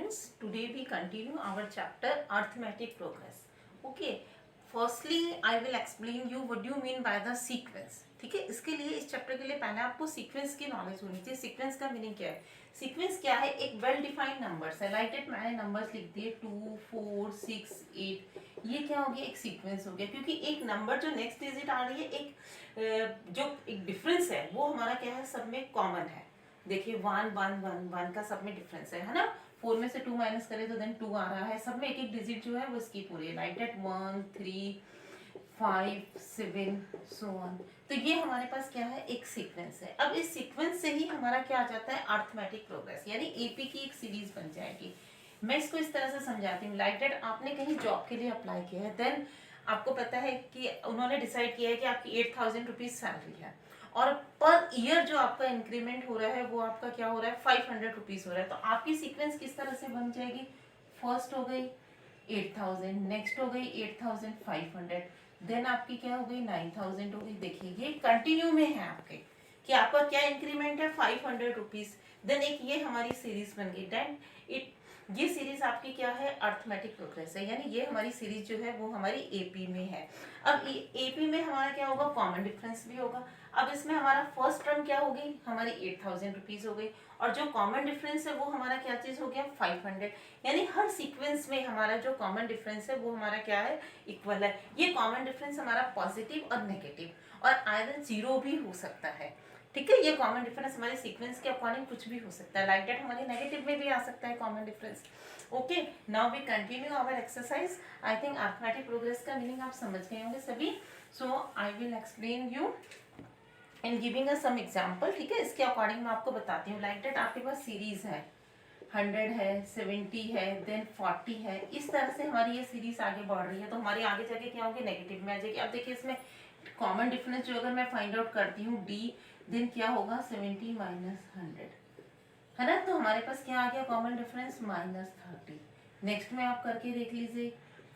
students, today we continue our chapter arithmetic progress. Okay, firstly I will explain you what do you mean by the sequence. ठीक है, इसके लिए इस chapter के लिए पहले आपको सीक्वेंस की नॉलेज होनी चाहिए. सीक्वेंस का मीनिंग क्या है? सीक्वेंस क्या है? एक वेल डिफाइंड नंबर्स है. लाइक इट मैंने नंबर्स लिख दिए 2 4 6 8. ये क्या हो गया? एक सीक्वेंस हो गया, क्योंकि एक नंबर जो नेक्स्ट डिजिट आ रही है, एक जो एक डिफरेंस है वो हमारा क्या है, सब में कॉमन है. देखिए 1 1 1 1 का सब में डिफरेंस है ना. 4 में से 2 माइनस करें तो देन 2 आ रहा है. सब में एक एक डिजिट जो है वो स्किप हो रही है. Like that 1 3 5 7 so on. तो ये हमारे पास क्या है? एक सीक्वेंस है. अब इस सीक्वेंस से ही हमारा क्या आ जाता है? अरिथमेटिक प्रोग्रेस, यानी एपी की एक सीरीज बन जाएगी. मैं इसको इस तरह से समझाती हूँ. लाइक दैट आपने कहीं जॉब के लिए अप्लाई किया है, देन आपको पता है कि उन्होंने डिसाइड किया है कि आपकी 8,000 रुपीज सैलरी है, और पर ईयर जो आपका इंक्रीमेंट हो रहा है वो आपका क्या हो रहा है? 500 रुपीज हो रहा है. तो आपकी सीक्वेंस किस तरह से बन जाएगी? फर्स्ट हो गई 8,000, नेक्स्ट हो गई 8,500, देन आपकी क्या हो गई? 9,000 हो गई. देखिए ये कंटिन्यू में है आपके, कि आपका क्या इंक्रीमेंट है? 500 रुपीज. देन एक ये हमारी सीरीज बन गई. देन इट ये सीरीज आपकी क्या है? अरिथमेटिक प्रोग्रेस है, यानी ये हमारी सीरीज जो है वो हमारी एपी में है. अब एपी में हमारा क्या होगा? कॉमन डिफरेंस भी होगा. अब इसमें हमारा फर्स्ट टर्म क्या हो गई? हमारी 8,000 रुपीज हो गई, और जो कॉमन डिफरेंस है वो हमारा क्या चीज हो गया? 500. यानी हर सीक्वेंस में हमारा जो कॉमन डिफरेंस है वो हमारा क्या है? इक्वल है. ये कॉमन डिफरेंस हमारा पॉजिटिव और नेगेटिव और आइदर जीरो भी हो सकता है. ठीक है, ये कॉमन डिफरेंस हमारे सीक्वेंस के अकॉर्डिंग कुछ भी हो सकता है. लाइक दैट हमारे नेगेटिव में भी आ सकता है common difference. Okay, now we continue our exercise. I think arithmetic progress का मीनिंग आप समझ गए होंगे सभी. So I will explain you and giving us some example. ठीक है, इसके अकॉर्डिंग मैं आपको बताती हूँ. लाइक दैट आपके पास सीरीज है, 100 है, 70 है, देन 40 है. इस तरह से हमारी ये सीरीज आगे बढ़ रही है, तो हमारी आगे जाके क्या होगी? नेगेटिव में आ जाएगी. अब देखिए इसमें कॉमन डिफरेंस जो अगर मैं फाइंड आउट करती हूँ डी, देन क्या होगा? 70 माइनस 100 है ना. तो हमारे पास क्या आ गया? Common difference -30. नेक्स्ट में आप करके देख लीजिए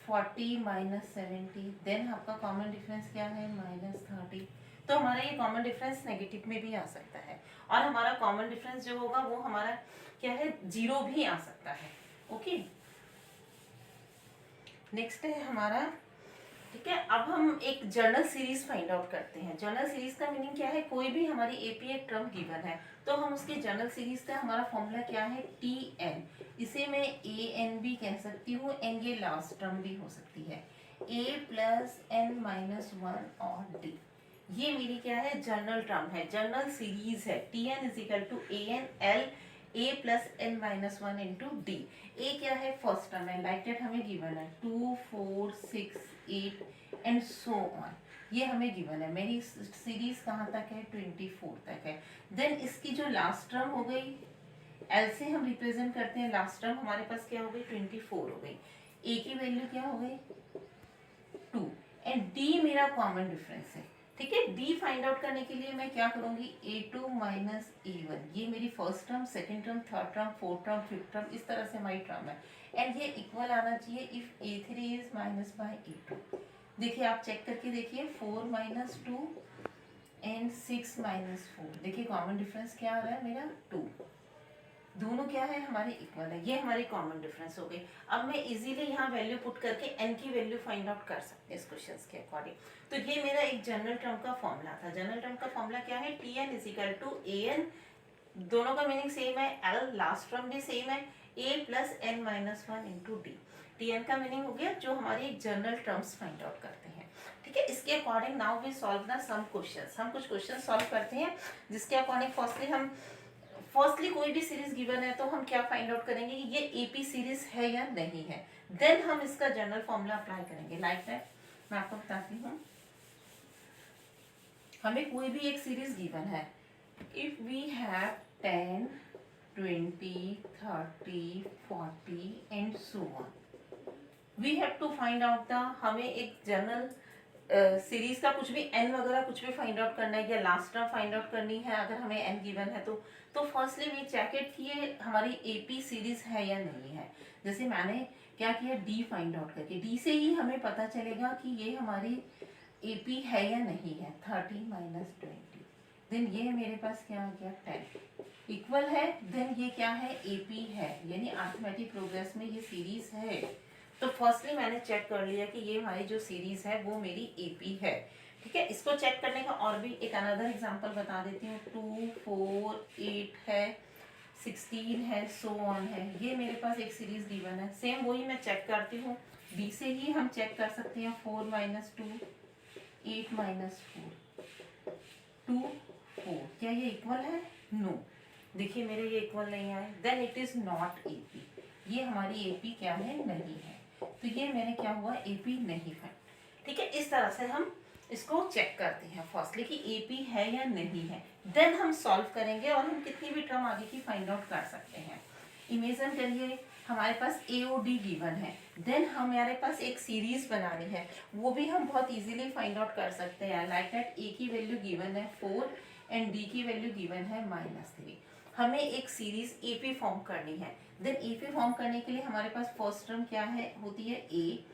40 माइनस 70, देन आपका कॉमन डिफरेंस क्या है? -30. तो हमारा ये कॉमन डिफरेंस नेगेटिव में भी आ सकता है, और हमारा कॉमन डिफरेंस जो होगा वो हमारा क्या है? जीरो भी आ सकता है. ओके, नेक्स्ट है हमारा. ठीक है, अब हम एक जर्नल सीरीज फाइंड आउट करते हैं. जर्नल सीरीज का मीनिंग क्या है? कोई भी हमारी एपी एक टर्म गिवन है, तो हम उसके जर्नल सीरीज का हमारा फॉर्मूला क्या है? T n. इसे मैं ए एन भी कह सकती हूँ, एन ये लास्ट टर्म भी हो सकती है. ए प्लस एन माइनस 1 और डी, ये मेरी क्या है? जर्नल टर्म है, जर्नल सीरीज है. T N is equal to A N L A plus N minus 1 into D. A क्या है? फर्स्ट टर्म है. लाइक दैट हमें गिवन है 2 4 6 8 एंड सो ऑन. ये हमें गिवन है. मेरी सीरीज कहाँ तक है? 24 तक है. देन इसकी जो लास्ट टर्म हो गई, एल से हम रिप्रेजेंट करते हैं लास्ट टर्म, हमारे पास क्या हो गई? 24 हो गई. ए की वैल्यू क्या हो गई? 2. एंड डी मेरा कॉमन डिफरेंस है. ठीक है, डी फाइंड आउट करने के लिए मैं क्या करूंगी? a2 minus a1. ये मेरी first term, second term, third term, fourth term, fifth term, इस तरह से हमारी टर्म है. एंड ये इक्वल आना चाहिए if a3 is minus y a2. देखिए आप चेक करके देखिए, 4 माइनस 2 एंड 6 माइनस 4. देखिए कॉमन डिफरेंस क्या आ रहा है मेरा? 2. दोनों क्या है? हमारे इक्वल है. ये हमारी कॉमन डिफरेंस हो गई. अब मैं इजीली यहाँ वैल्यू पुट करके एन की वैल्यू फाइंड आउट कर सकते हैं इस क्वेश्चंस के अकॉर्डिंग. तो ये मेरा एक जनरल टर्म का फॉर्मूला था. जनरल टर्म का फॉर्मूला क्या है? T N is equal to A N, दोनों का मीनिंग सेम है, एल लास्ट टर्म भी सेम है, A plus N minus 1 into D. T N का मीनिंग हो गया जो हमारी एक जनरल टर्म्स फाइंड आउट करते हैं. ठीक है, इसके according now we solve the some questions. हम कुछ क्वेश्चन सॉल्व करते हैं, जिसके अकॉर्डिंग फर्स्टली कोई भी सीरीज गिवन है तो हम क्या फाइंड आउट करेंगे कि ये एपी सीरीज है या नहीं है. देन हम इसका जनरल फॉर्मूला अप्लाई करेंगे. लाइक दैट मैं आपको बताती हूँ. हमें कोई भी एक सीरीज गिवन है. If we have 10 20 30 40 and so on, we have to find out the, हमें एक जनरल सीरीज का कुछ भी एन वगैरह कुछ भी फाइंड आउट करना है या लास्ट टर्म फाइंड आउट करनी है. अगर हमें एन गिवन है तो फर्स्टली वी चेक इट कि ये हमारी एपी सीरीज है या नहीं है. जैसे मैंने क्या किया? डी फाइंड आउट करके, डी से ही हमें पता चलेगा कि ये हमारी एपी है या नहीं है. 30 माइनस 20, देन ये मेरे पास क्या आ गया? 10. इक्वल है, देन ये क्या है, एपी है, यानी अर्थमेटिक प्रोग्रेस में ये सीरीज है। तो फर्स्टली मैंने चेक कर लिया कि ये हमारी जो सीरीज है वो मेरी एपी है। ठीक है, इसको चेक करने का और भी एक अनदर एग्जांपल बता देती हूँ। 2 4 8 है, 16 है, सो ऑन है, ये मेरे पास एक सीरीज गिवन है। सेम वही मैं चेक करती हूँ, डी से ही हम चेक कर सकते हैं। 4 - 2 8 - 4 2 4, क्या ये इक्वल है? नो, देखिए मेरे ये इक्वल नहीं आए, then it is not AP. ये हमारी एपी क्या है, नहीं है। तो ये मैंने क्या हुआ, एपी नहीं है। ठीक है, इस तरह से हम इसको चेक करते हैं फर्स्टली कि एपी है या नहीं है, देन हम सॉल्व करेंगे और हम कितनी भी टर्म आगे की फाइंड आउट कर सकते हैं। इमेजिन करिए हमारे पास ए ओ डी गिवन है, देन हमारे पास एक सीरीज बनानी है, वो भी हम बहुत इजीली फाइंड आउट कर सकते हैं। लाइक दैट ए की वैल्यू गिवन है 4 एंड डी की वैल्यू गिवन है -3। हमें एक सीरीज एपी फॉर्म करनी है। देन एपी फॉर्म करने के लिए हमारे पास फर्स्ट टर्म क्या है, होती है A,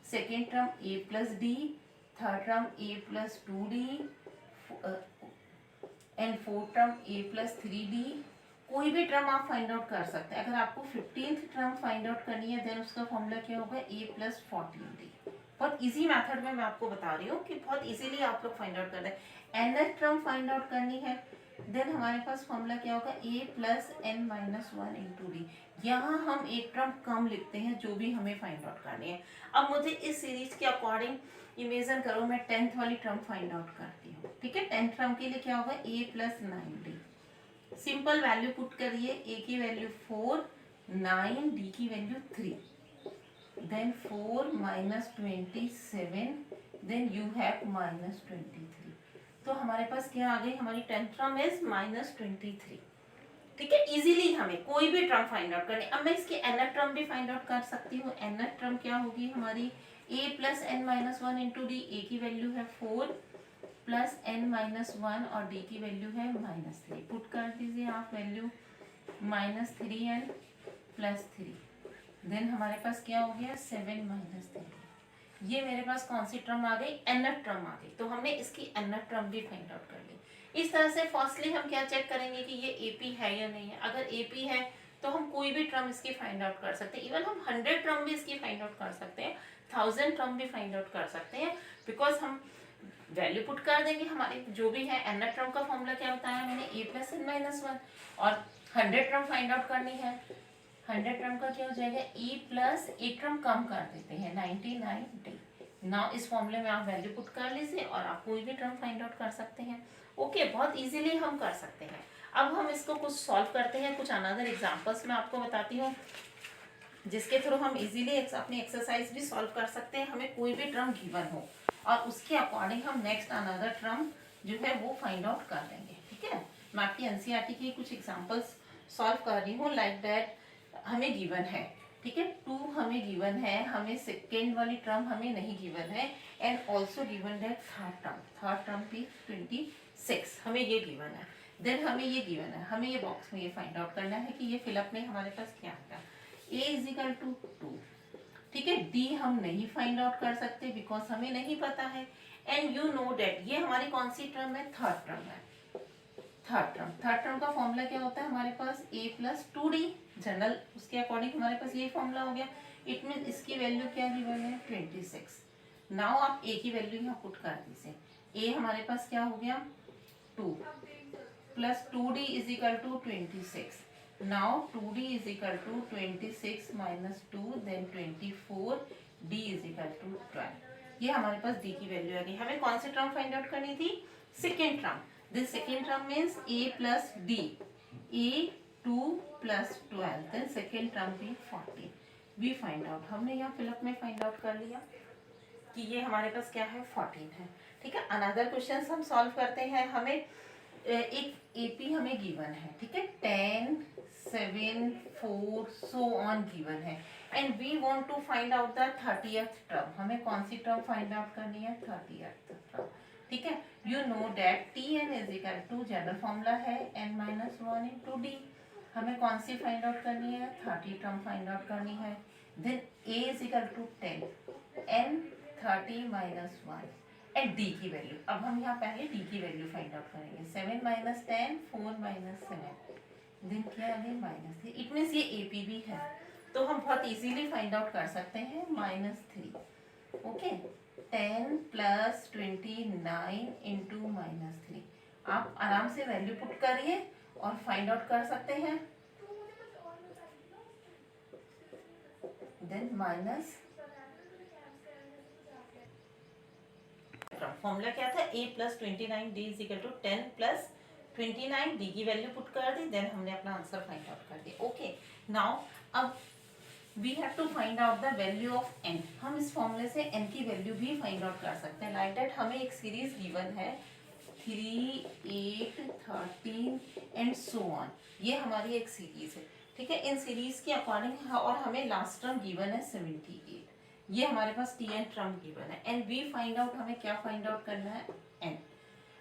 second term A plus D, third term A plus 2d and fourth term A plus 3d। कोई भी टर्म आप फाइंड आउट कर सकते हैं। अगर आपको 15th टर्म फाइंड आउट करनी है, देन उसका फॉर्मूला क्या होगा, ए प्लस 14d। बहुत इजी मेथड में मैं आपको बता रही हूँ कि बहुत इजीली आप लोग फाइंड आउट कर दें। nth टर्म फाइंड आउट करनी है, देन हमारे पास फॉर्मूला क्या होगा, a plus n minus 1 into D. यहाँ हम एक टर्म कम लिखते हैं जो भी हमें फाइंड आउट करनी है। अब मुझे इस सीरीज के अकॉर्डिंग इमेजिन करो मैं 10th वाली टर्म फाइंड आउट करती हूँ। ठीक है, 10th टर्म के लिए क्या होगा, a plus 9d। Simple value put करिए, a की वैल्यू 4, 9, d की value 3, then 4 minus 27, then you have -23। तो हमारे पास क्या आ गई, हमारी 10th टर्म इज -23। ठीक है, इजीली हमें कोई भी टर्म फाइंड आउट करनी। अब मैं इसकी nth टर्म भी फाइंड आउट कर सकती हूँ। nth टर्म क्या होगी हमारी, a plus n minus 1 into D. A की वैल्यू है 4 प्लस n माइनस 1 और d की वैल्यू है -3। पुट कर दीजिए आप वैल्यू, -3n प्लस 3, देन हमारे पास क्या हो गया, 7 - 3। ये मेरे पास कौन सी टर्म आ गई, nth टर्म आ गई। तो हमने इसकी nth टर्म भी फाइंड आउट कर ली। इस तरह से फर्स्टली हम क्या चेक करेंगे कि ये एपी है या नहीं है। अगर एपी है तो हम कोई भी टर्म इसकी फाइंड आउट कर सकते हैं। इवन हम 100 टर्म भी इसकी फाइंड आउट कर सकते हैं, 1000 टर्म भी फाइंड आउट कर सकते हैं, बिकॉज हम वैल्यू पुट कर देंगे हमारे जो भी है। nth टर्म का फॉर्मूला क्या बताया मैंने, a प्लस n माइनस 1, और 100 टर्म फाइंड आउट करनी है। 100 टर्म का क्या हो जाएगा, e प्लस एक टर्म कम कर देते हैं, 99d। नाउ इस फॉर्मूले में आप वैल्यू पुट कर लीजिए और आप कोई भी टर्म फाइंड आउट कर सकते हैं। ओके, बहुत इजीली हम कर सकते हैं। अब हम इसको कुछ सॉल्व करते हैं, कुछ अनदर एग्जांपल्स मैं आपको बताती हूँ जिसके थ्रू हम इजीली अपनी एक्सरसाइज भी सॉल्व कर सकते हैं। हमें कोई भी टर्म गिवन हो और उसके अकॉर्डिंग हम नेक्स्ट अनदर टर्म जो है वो फाइंड आउट कर लेंगे। ठीक है, मैं आपकी एनसीईआरटी की कुछ एग्जांपल्स सॉल्व कर रही हूँ। लाइक दैट हमें गिवन है, ठीक है, 2 हमें गिवन है, हमें सेकेंड वाली टर्म हमें नहीं गिवन है, एंड ऑल्सो गिवन है थर्ड टर्म भी 26 हमें ये गिवन है। देन हमें ये गिवन है, हमें ये बॉक्स में ये फाइंड आउट करना है कि ये फिलअप में हमारे पास क्या आता है। a इजिकल टू 2, ठीक है। d हम नहीं फाइंड आउट कर सकते बिकॉज हमें नहीं पता है। एंड यू नो डेट ये हमारी कौन सी टर्म है, थर्ड टर्म है। थर्ड टर्म का फॉर्मूला क्या होता है हमारे पास, a प्लस 2d जनरल, उसके अकॉर्डिंग हमारे पास ये फॉर्मूला हो गया। इट मीन इसकी वैल्यू क्या गिवन है, 26। नाउ आप a की वैल्यू यहाँ पुट कर दीजिए। a हमारे पास क्या हो गया, 2 plus 2d is equal to 26। Now 2d is equal to 26 minus 2 then 24, d is equal to 12। ये हमारे पास d की वैल्यू आ गई। हमें कौन सी टर्म फाइंड आउट करनी थी, second term. This second term means a plus d, a 2 plus 12, then second term भी 14 we find out. हमने यहाँ फिलअप में फाइंड आउट कर लिया कि ये हमारे पास क्या है, 14 है। ठीक है, अनदर क्वेश्चन हम सॉल्व करते हैं। हमें एक एपी हमें गिवन है, ठीक है, 10 7 4 सो ऑन गिवन है, and we want to find out the 30th term. हमें कौन सी टर्म फाइंड आउट करनी है, 30th टर्म। ठीक है, you know that tn is equal to general formula है n माइनस 1 इंटू डी। हमें कौन सी फाइंड आउट करनी है, 30 टर्म फाइंड आउट करनी है। Then a is equal to 10 n 30 minus 1 at d की वैल्यू। अब हम यहाँ पहले डी की वैल्यू फाइंड आउट करेंगे। 7 माइनस 10, 4 माइनस 7, देन क्या आ गया -3, इट मीन्स ये AP भी है, तो हम बहुत इजीली फाइंड आउट कर सकते हैं -3। ओके, 10 + 29 इंटू -3, आप आराम से वैल्यू पुट करिए और फाइंड आउट कर सकते हैं। देन माइनस, फॉर्मूला क्या था, a + 29d = 10 + 29, d की वैल्यू पुट कर दी, देन हमने अपना आंसर फाइंड आउट कर दिया। ओके, नाउ अब we have to find out the value of n। हम इस फॉर्मूले से n की वैल्यू भी फाइंड आउट कर सकते हैं। लाइक दैट हमें एक सीरीज गिवन है 3, 8, 13 एंड सो ऑन, ये हमारी एक सीरीज है, ठीक है। इन सीरीज के अकॉर्डिंग और हमें लास्ट टर्म गिवन है 78, ये हमारे पास Tn टर्म गिवन है। एंड वी फाइंड आउट, हमें क्या फाइंड आउट करना है,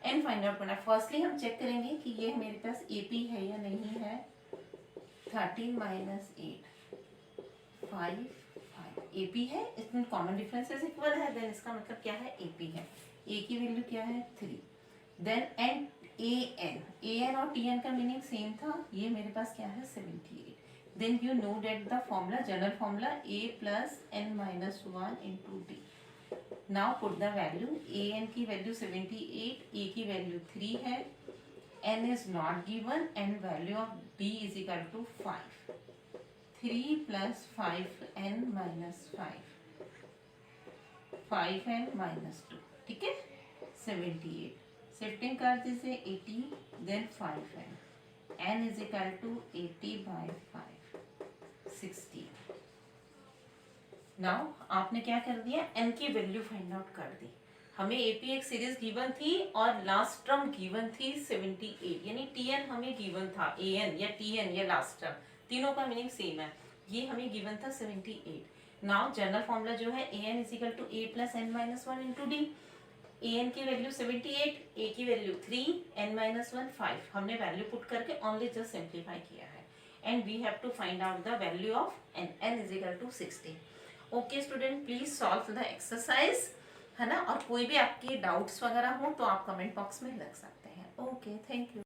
n फाइंड आउट करना है। फर्स्टली हम चेक करेंगे कि ये मेरे पास AP है या नहीं है। 13 - 8 5 AP है, इसमें कॉमन डिफरेंसेस इक्वल है, देन इसका मतलब क्या है, AP है। A की वैल्यू क्या है 3, देन एंड an और Tn का मीनिंग सेम था, ये मेरे पास क्या है 78। Then you know that the formula, general formula a + n - 1 into d। Now put the value, an की वैल्यू 78, a की वैल्यू 3 है, n is not given and value of d = 5। 3 + 5n - 5, 5n - 2, ठीक है, 78। शिफ्टिंग कर दीजिए 80, then 5n, n = 80/5, 60। Now आपने क्या कर दिया, n की वैल्यू फाइंड आउट कर दी। हमें AP एक सीरीज गिवन थी और लास्ट टर्म गिवन थी 78, यानी Tn हमें गिवन था, an या Tn या लास्ट टर्म, तीनों का मीनिंग सेम है, ये हमें गिवन था 78। नाउ जनरल फॉर्मूला जो है an = a + n - 1 into d। an की वैल्यू 78, a की वैल्यू 3, n - 1 5, हमने वैल्यू पुट करके ओनली जस्ट सिंप्लीफाई किया है। And we have to find out the value of n = 60। Okay student, please solve the exercise, है ना। और कोई भी आपके डाउट्स वगैरह हो तो आप कमेंट बॉक्स में लग सकते हैं। Okay, thank you.